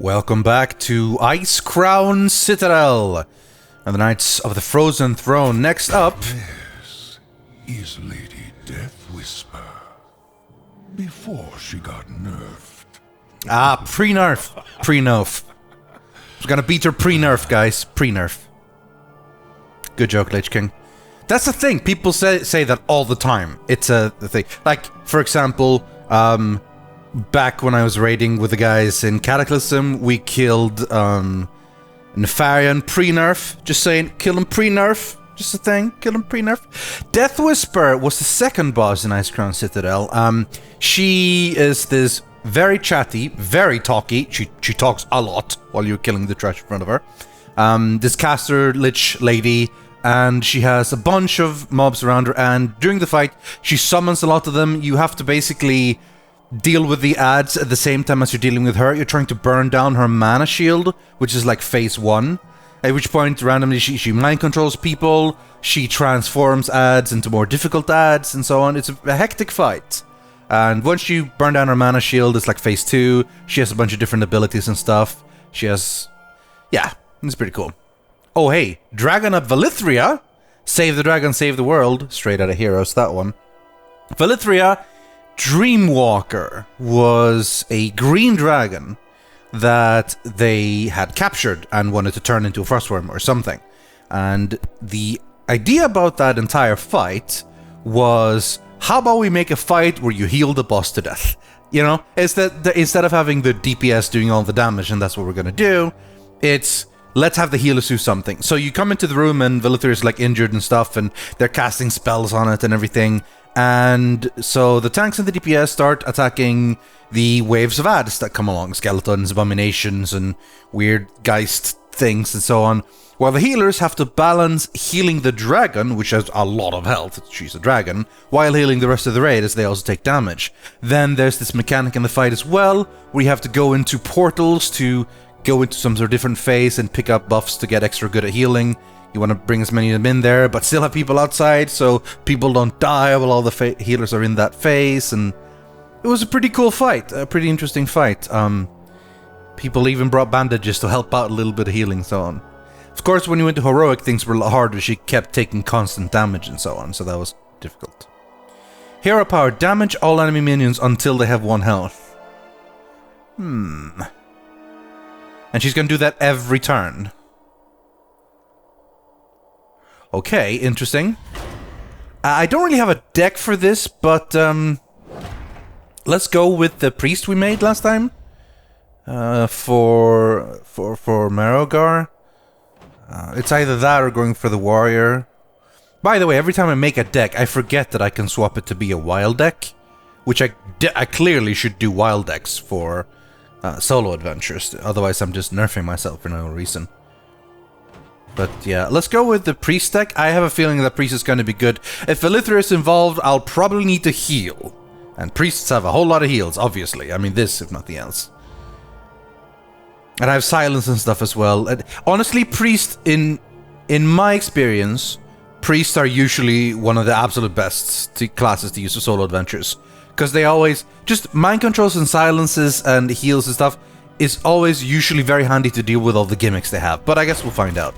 Welcome back to Icecrown Citadel and the Knights of the Frozen Throne. Next up... This is Lady Deathwhisper. Before she got nerfed. Pre-nerf. Pre-nerf. She's gonna beat her pre-nerf, guys. Pre-nerf. Good joke, Lich King. That's the thing. People say that all the time. It's the thing. Like, for example, back when I was raiding with the guys in Cataclysm, we killed Nefarian pre-nerf. Just saying, kill him pre-nerf. Just a thing, kill him pre-nerf. Deathwhisper was the second boss in Icecrown Citadel. She is this very chatty, very talky. She talks a lot while you're killing the trash in front of her. This caster lich lady, and she has a bunch of mobs around her, and during the fight, she summons a lot of them. You have to basically deal with the ads at the same time as you're dealing with her. You're trying to burn down her mana shield, which is like phase 1. At which point, randomly, she mind controls people, she transforms ads into more difficult ads, and so on. It's a hectic fight. And once you burn down her mana shield, it's like phase 2. She has a bunch of different abilities and stuff. She has... yeah, it's pretty cool. Oh, hey, Dragon of Valithria. Save the dragon, save the world. Straight out of Heroes, that one. Valithria Dreamwalker was a green dragon that they had captured and wanted to turn into a frostworm or something. And the idea about that entire fight was, how about we make a fight where you heal the boss to death? You know, instead of having the DPS doing all the damage, and that's what we're gonna do, it's let's have the healers do something. So you come into the room and Valithria is like injured and stuff, and they're casting spells on it and everything. And so the tanks and the DPS start attacking the waves of ads that come along, skeletons, abominations, and weird geist things and so on, while the healers have to balance healing the dragon, which has a lot of health, she's a dragon, while healing the rest of the raid as they also take damage. Then there's this mechanic in the fight as well, where you have to go into portals to go into some sort of different phase and pick up buffs to get extra good at healing. You want to bring as many of them in there, but still have people outside, so people don't die while all the healers are in that phase, and it was a pretty cool fight, a pretty interesting fight. People even brought bandages to help out a little bit of healing and so on. Of course, when you went to heroic, things were a lot harder. She kept taking constant damage and so on, so that was difficult. Hero power, damage all enemy minions until they have 1 health. And she's gonna do that every turn. Okay, interesting. I don't really have a deck for this, but let's go with the priest we made last time. For Marrowgar. It's either that or going for the warrior. By the way, every time I make a deck, I forget that I can swap it to be a wild deck, which I clearly should do wild decks for solo adventures. Otherwise, I'm just nerfing myself for no reason. But yeah, let's go with the priest deck. I have a feeling that priest is going to be good. If Valithria is involved, I'll probably need to heal. And priests have a whole lot of heals, obviously. I mean, this, if nothing else. And I have silence and stuff as well. And honestly, priest, in my experience, priests are usually one of the absolute best classes to use for solo adventures. Because they always... just mind controls and silences and heals and stuff is always usually very handy to deal with all the gimmicks they have. But I guess we'll find out.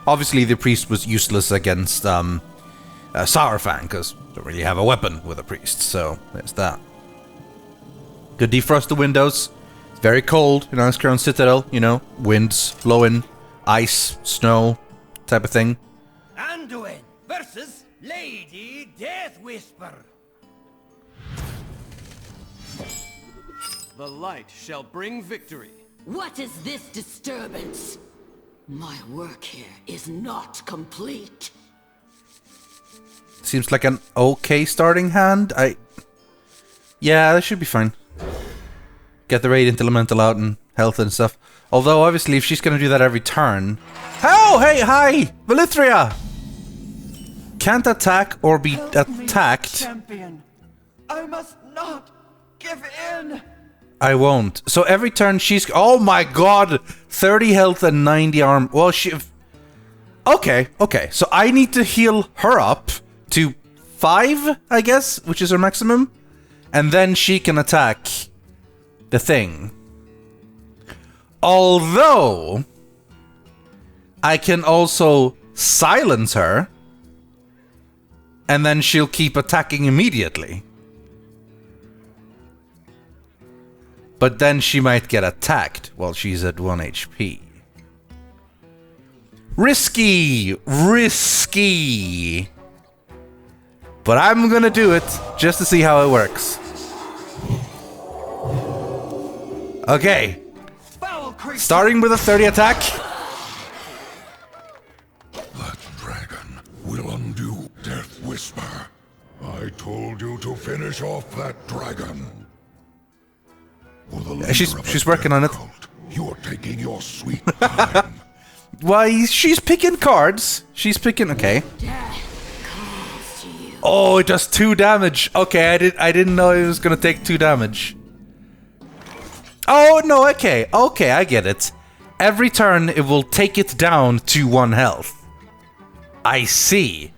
Obviously, the priest was useless against Sourfang, because they don't really have a weapon with a priest. So, there's that. Could defrost the windows. It's very cold in Icecrown Citadel, you know. Winds blowing, ice, snow, type of thing. Anduin versus Lady Deathwhisper. The light shall bring victory. What is this disturbance? My work here is not complete. Seems like an okay starting hand. Yeah, that should be fine. Get the Radiant Elemental out and health and stuff. Although, obviously, if she's gonna do that every turn... Oh, hey, hi! Valithria! Can't attack or be attacked. Champion, I must not give in. I won't. So every turn she's... oh my god! 30 health and 90 arm. Well, she... okay. So I need to heal her up to 5, I guess, which is her maximum. And then she can attack the thing. Although, I can also silence her, and then she'll keep attacking immediately. But then she might get attacked while she's at 1 HP. Risky! Risky! But I'm gonna do it, just to see how it works. Okay. Starting with a 30 attack. That dragon will undo Deathwhisper. I told you to finish off that dragon. She's working on it. You're taking your sweet time. Why, she's picking cards. She's picking... Okay. Oh, it does 2 damage. Okay, I didn't know it was gonna take 2 damage. Oh, no, okay. Okay, I get it. Every turn, it will take it down to 1 health. I see.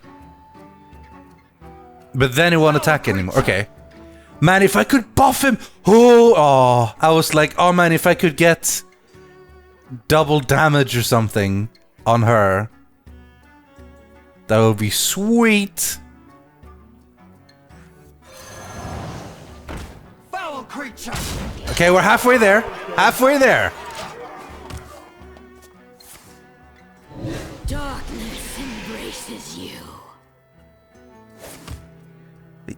But then it won't attack anymore. Okay. Man, if I could buff him... Oh, I was like, oh man, if I could get double damage or something on her, that would be sweet. Foul creature! Okay, we're halfway there. Halfway there. Darkness embraces you.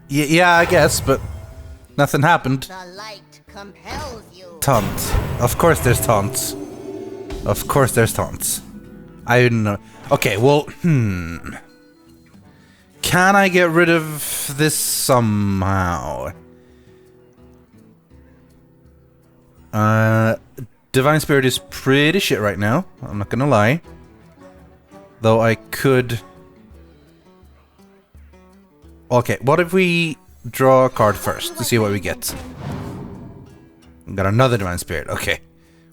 Yeah, I guess, but nothing happened. The light compels you. Taunt. Of course there's taunts. Of course there's taunts. I didn't know. Okay, well, Can I get rid of this somehow? Divine Spirit is pretty shit right now. I'm not gonna lie. Though I could... Okay, what if we draw a card first to see what we get? Got another Divine Spirit. Okay.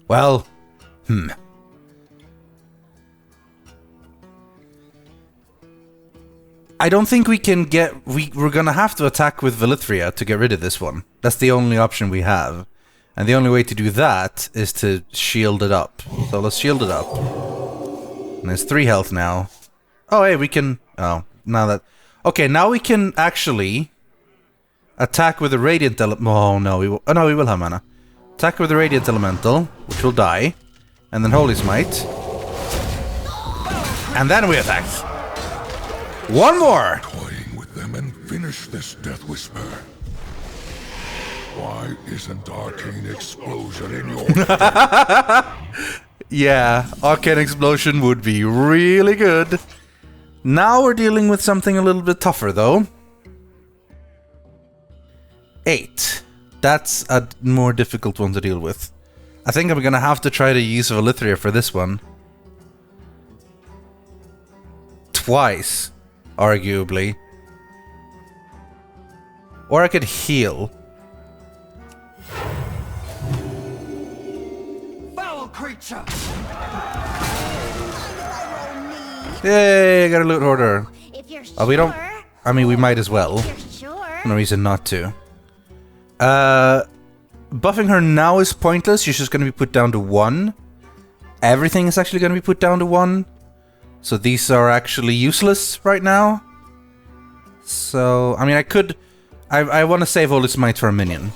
Well, I don't think we can get... We're gonna have to attack with Velithria to get rid of this one. That's the only option we have. And the only way to do that is to shield it up. So let's shield it up. And it's 3 health now. Oh, hey, we can... Oh, now that... Okay, now we can actually attack with a Radiant Elemental. Oh, no, we will... Oh, no, we will have mana. Attack with a Radiant Elemental, which will die. And then Holy Smite. And then we attack. One more! Toying with them and finish this Deathwhisper. Why isn't Arcane Explosion in your... Yeah, Arcane Explosion would be really good. Now we're dealing with something a little bit tougher, though. 8. That's a more difficult one to deal with. I think I'm gonna have to try to use Velithria for this one. Twice, arguably. Or I could heal. Foul creature! Yay, I got a loot order. If you're Oh, we don't... I mean, we might as well. If you're sure. No reason not to. Buffing her now is pointless. She's just going to be put down to 1. Everything is actually going to be put down to 1. So these are actually useless right now. So, I mean, I could... I want to save Holy Smite for a minion.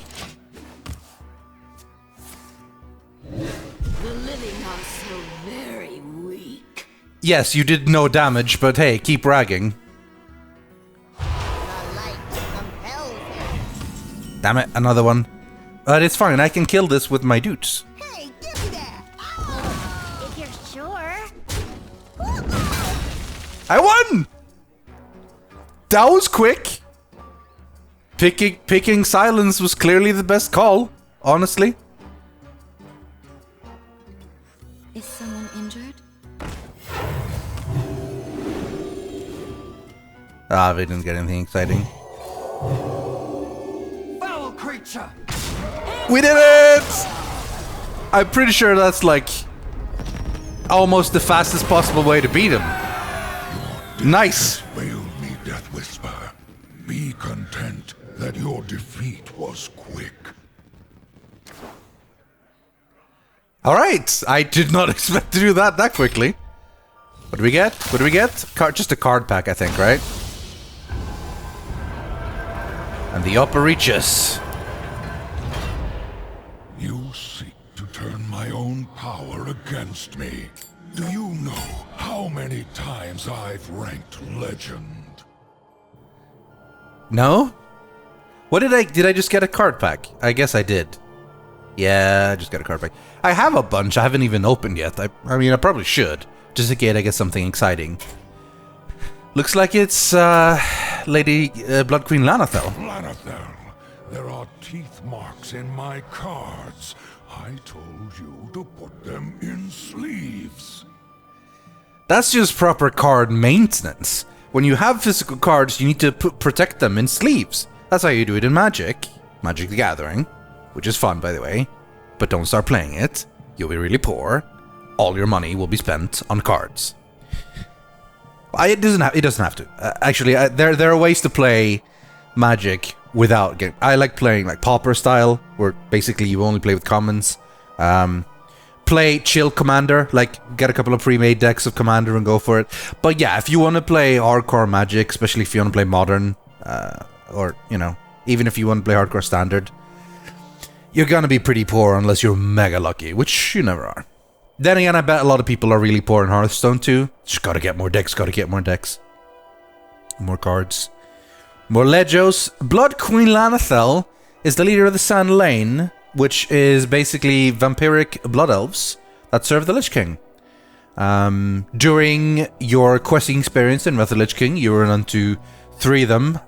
The living are so very weak. Yes, you did no damage, but hey, keep bragging. The light compels you. Damn it, another one. But it's fine, I can kill this with my dudes. Hey, give me that. Oh, if you're sure. I won! That was quick. Picking silence was clearly the best call, honestly. Is someone injured? Ah, we didn't get anything exciting. Foul creature! We did it! I'm pretty sure that's like almost the fastest possible way to beat him. Nice! Failed me, Deathwhisper. Be content that your defeat was quick. Alright, I did not expect to do that quickly. What do we get? What do we get? Just a card pack, I think, right? And the upper reaches. You seek to turn my own power against me. Do you know how many times I've ranked legend? No? What did I just get a card pack? I guess I did. Yeah, I just got a card pack. I have a bunch I haven't even opened yet. I mean, I probably should. Just in case I get something exciting. Looks like it's, Lady Blood Queen Lana'thel. Lana'thel, there are teeth marks in my cards. I told you to put them in sleeves. That's just proper card maintenance. When you have physical cards, you need to protect them in sleeves. That's how you do it in Magic. Magic the Gathering. Which is fun, by the way. But don't start playing it. You'll be really poor. All your money will be spent on cards. It doesn't have to. Actually, there are ways to play Magic without getting... I like playing like Pauper style, where basically you only play with commons. Play chill Commander, like get a couple of pre-made decks of Commander and go for it. But yeah, if you want to play hardcore Magic, especially if you want to play Modern, or, you know, even if you want to play hardcore Standard, you're gonna be pretty poor unless you're mega lucky, which you never are. Then again, I bet a lot of people are really poor in Hearthstone too. Just gotta get more decks, More cards. More Legos. Blood Queen Lana'thel is the leader of the Sand Lane, which is basically vampiric blood elves that serve the Lich King. During your questing experience in Wrath of the Lich King, you run into 3 of them.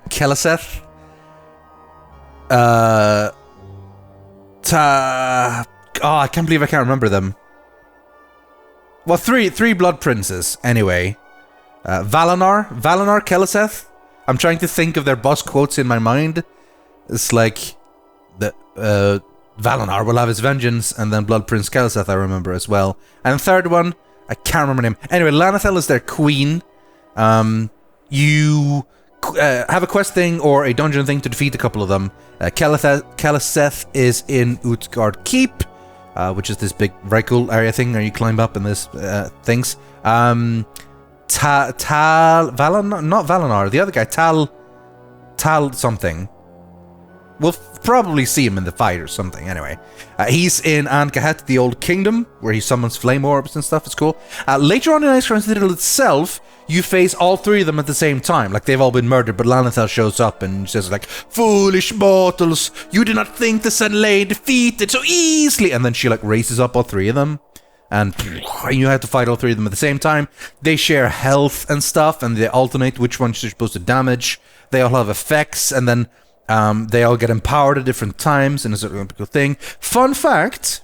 Keleseth. I can't believe I can't remember them. Well, three blood princes, anyway. Valanar, Keleseth. I'm trying to think of their boss quotes in my mind. It's like... Valanar will have his vengeance, and then Blood Prince Keleseth I remember as well. And the third one, I can't remember her name. Anyway, Lana'thel is their queen. You have a quest thing or a dungeon thing to defeat a couple of them. Keleseth is in Utgard Keep, which is this big, very cool area thing where you climb up and there's things. Valanar, not Valanar, the other guy, Tal something. We'll probably see him in the fight or something, anyway. He's in Ankahet, the Old Kingdom, where he summons flame orbs and stuff. It's cool. Later on in Icecrown Citadel itself, you face all 3 of them at the same time. Like, they've all been murdered, but Lana'thel shows up and says, like, "Foolish mortals, you did not think the Sun lay defeated so easily." And then she, like, races up all 3 of them. And you have to fight all 3 of them at the same time. They share health and stuff, and they alternate which ones you're supposed to damage. They all have effects, and then... they all get empowered at different times, and it's a typical thing. Fun fact,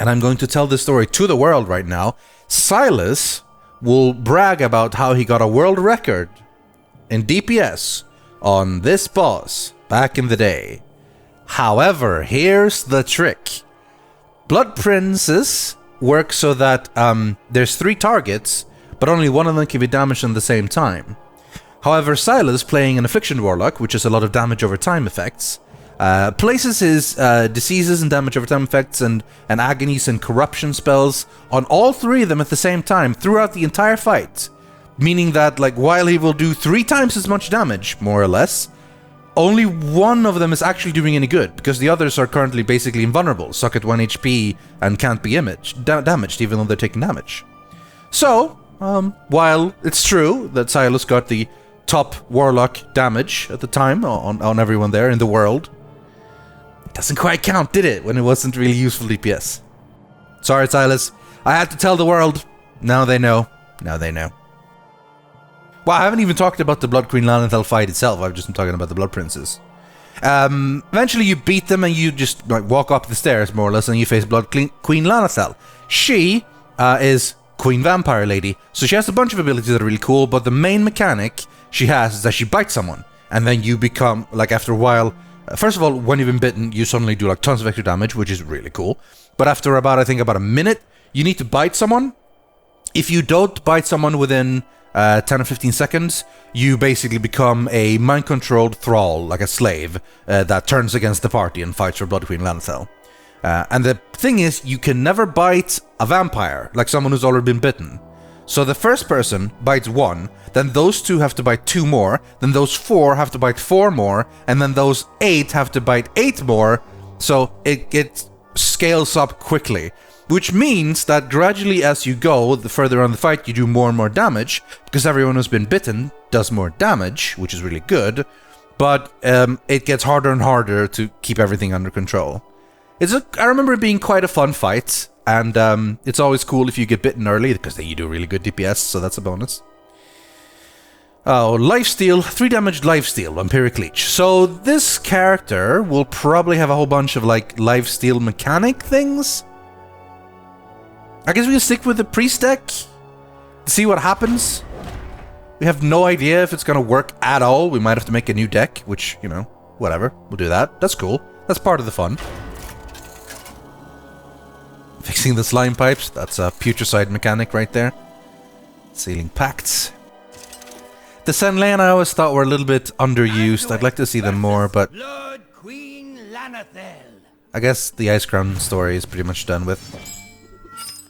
and I'm going to tell this story to the world right now, Silas will brag about how he got a world record in DPS on this boss back in the day. However, here's the trick. Blood Princes work so that there's 3 targets, but only one of them can be damaged at the same time. However, Silas, playing an Affliction Warlock, which is a lot of damage over time effects, places his diseases and damage over time effects and agonies and corruption spells on all 3 of them at the same time throughout the entire fight. Meaning that, like, while he will do 3 times as much damage, more or less, only one of them is actually doing any good, because the others are currently basically invulnerable, suck at 1 HP, and can't be damaged, even though they're taking damage. So, while it's true that Silas got the top warlock damage at the time on everyone there in the world, it doesn't quite count, did it, when it wasn't really useful DPS. Sorry, Silas. I had to tell the world. Now they know. Now they know. Well, I haven't even talked about the Blood Queen Lana'thel fight itself. I've just been talking about the Blood Princes. Eventually you beat them and you just like walk up the stairs, more or less, and you face Blood Queen Lana'thel. She is Queen Vampire Lady. So she has a bunch of abilities that are really cool, but the main mechanic she has is that she bites someone. And then you become, like, after a while... first of all, when you've been bitten, you suddenly do, like, tons of extra damage, which is really cool. But after about a minute, you need to bite someone. If you don't bite someone within 10 or 15 seconds, you basically become a mind-controlled thrall, like a slave, that turns against the party and fights for Blood Queen Lana'thel. And the thing is, you can never bite a vampire, like someone who's already been bitten. So the first person bites 1, then those 2 have to bite 2 more, then those 4 have to bite 4 more, and then those 8 have to bite 8 more, so it scales up quickly. Which means that gradually as you go, the further on the fight, you do more and more damage, because everyone who's been bitten does more damage, which is really good, but it gets harder and harder to keep everything under control. I remember it being quite a fun fight, and it's always cool if you get bitten early, because then you do really good DPS, so that's a bonus. Oh, lifesteal, 3 damage lifesteal, Vampiric Leech. So this character will probably have a whole bunch of like lifesteal mechanic things. I guess we can stick with the priest deck, see what happens. We have no idea if it's gonna work at all. We might have to make a new deck, which, you know, whatever. We'll do that. That's cool. That's part of the fun. Fixing the slime pipes. That's a putricide mechanic right there. Sealing pacts. The Senlane I always thought were a little bit underused. I'd like to see them more, but Lord Queen Lana'thel. I guess the Icecrown story is pretty much done with.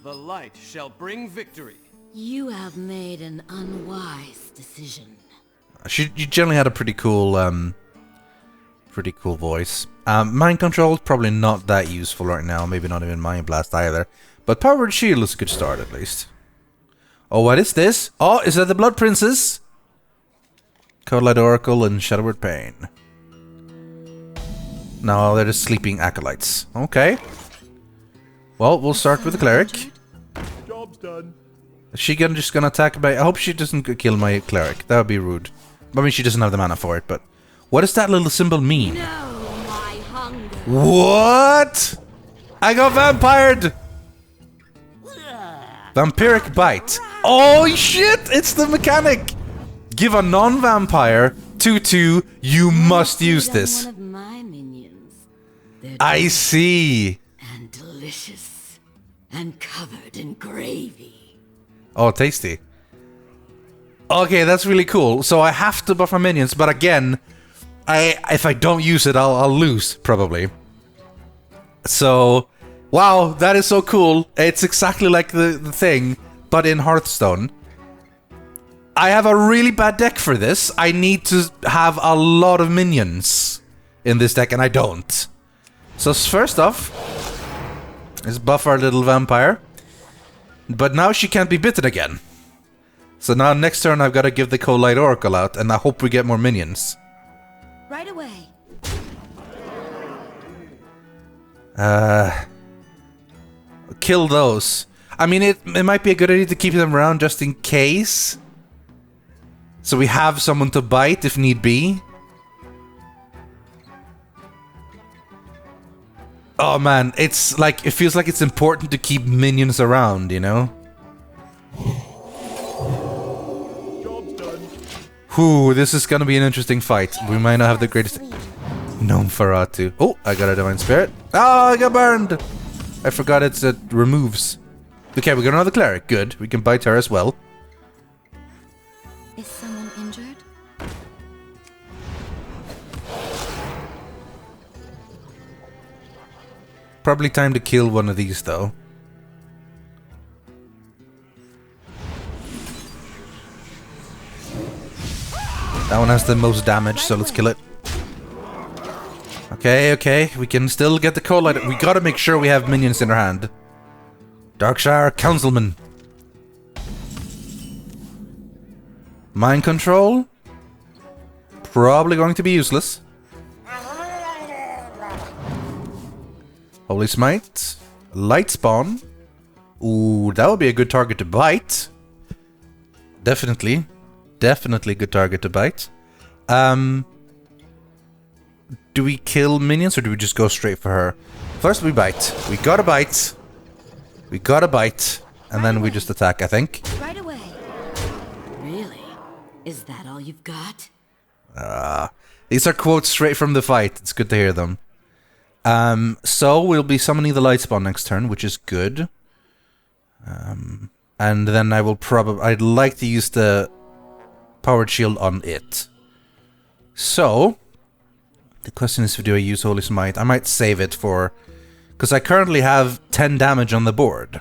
The light shall bring victory. You have made an unwise decision. You generally had a pretty cool voice. Mind Control, probably not that useful right now. Maybe not even Mind Blast either. But Powered Shield is a good start at least. Oh, what is this? Oh, is that the Blood Princess? Codelight Oracle and Shadowward Pain. No, they're just sleeping acolytes. Okay. Well, we'll start with the cleric. Job's done. Is she just gonna attack by... I hope she doesn't kill my cleric. That would be rude. I mean, she doesn't have the mana for it, but... What does that little symbol mean? No, my hunger. What? I got vampired! Vampiric Bite. Oh shit! It's the mechanic! Give a non-vampire 2/2. You must use this. One of my minions. They're I see. and delicious and covered in gravy. Oh, tasty. Okay, that's really cool. So I have to buff my minions, but again, if I don't use it, I'll lose, probably. So, wow, that is so cool. It's exactly like the thing, but in Hearthstone. I have a really bad deck for this. I need to have a lot of minions in this deck, and I don't. So first off, let's buff our little vampire. But now she can't be bitten again. So now next turn I've got to give the Codelight Oracle out, and I hope we get more minions. Right away. Kill those. I mean, it might be a good idea to keep them around just in case. So we have someone to bite if need be. Oh man, it's like, it feels like it's important to keep minions around, you know? Job's done. Whew, this is gonna be an interesting fight. We might not have the greatest... Gnome-Faratu. Oh, I got a Divine Spirit. Oh, I got burned! I forgot it removes. Okay, we got another Cleric. Good. We can bite her as well. Is someone injured? Probably time to kill one of these, though. That one has the most damage, so let's kill it. Okay, okay. We can still get the Codelight. We gotta make sure we have minions in our hand. Darkshire Councilman. Mind Control. Probably going to be useless. Holy Smite. Light Spawn. Ooh, that would be a good target to bite. Definitely. Definitely a good target to bite. Do we kill minions or do we just go straight for her? First we bite. We gotta bite. We gotta bite. And then we just attack, I think. Right away. Really? Is that all you've got? These are quotes straight from the fight. It's good to hear them. So we'll be summoning the light spawn next turn, which is good. And then I will probably... I'd like to use the powered shield on it. So, the question is, do I use Holy Smite? I might save it for Because I currently have 10 damage on the board.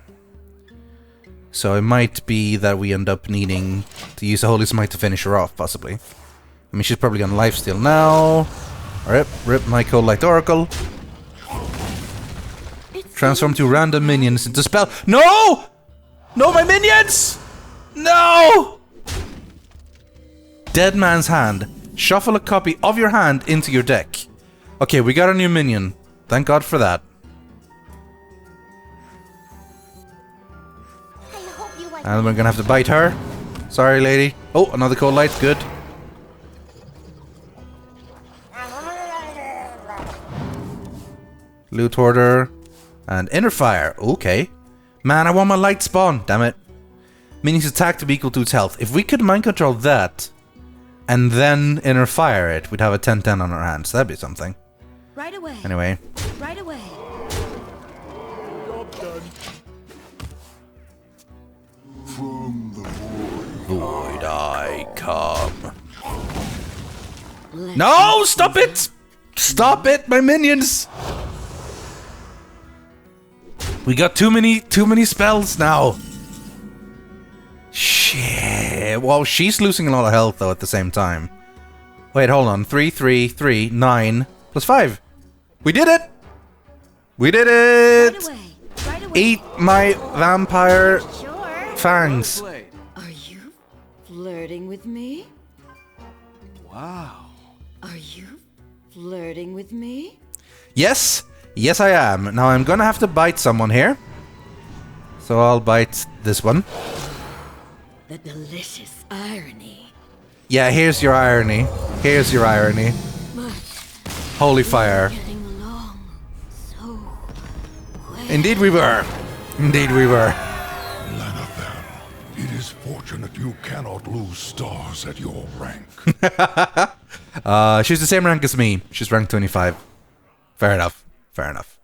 So it might be that we end up needing to use the Holy Smite to finish her off, possibly. I mean, she's probably gonna lifesteal now. Rip my Cold Light Oracle. Transform 2 random minions into spell. No! No, my minions! No! Dead Man's Hand. Shuffle a copy of your hand into your deck. Okay, we got a new minion. Thank God for that. And we're gonna have to bite her. Sorry, lady. Oh, another Cold Light. Good. Loot Hoarder. And Inner Fire. Okay. Man, I want my light spawn. Damn it. Minions attack to be equal to its health. If we could mind control that, and then Inner Fire it, we'd have a 10-10 on our hands. That'd be something. Right away. Anyway. Right away. Job done. From the Void I come. No! Stop it! Stop it, my minions! We got too many spells now. Shit. Well, she's losing a lot of health though at the same time. Wait, hold on. 3, 3, 3, 9 plus 5. We did it! We did it! Right away. Right away. Eat my vampire Sure. fangs. Played. Are you flirting with me? Wow. Are you flirting with me? Yes. Yes, I am. Now I'm gonna have to bite someone here. So I'll bite this one. The delicious irony. Yeah, here's your irony. Here's your irony. But Holy fire. getting along so well. Indeed we were. Indeed we were. Lana'thel, it is fortunate you cannot lose stars at your rank. She's the same rank as me. She's rank 25. Fair enough. Fair enough.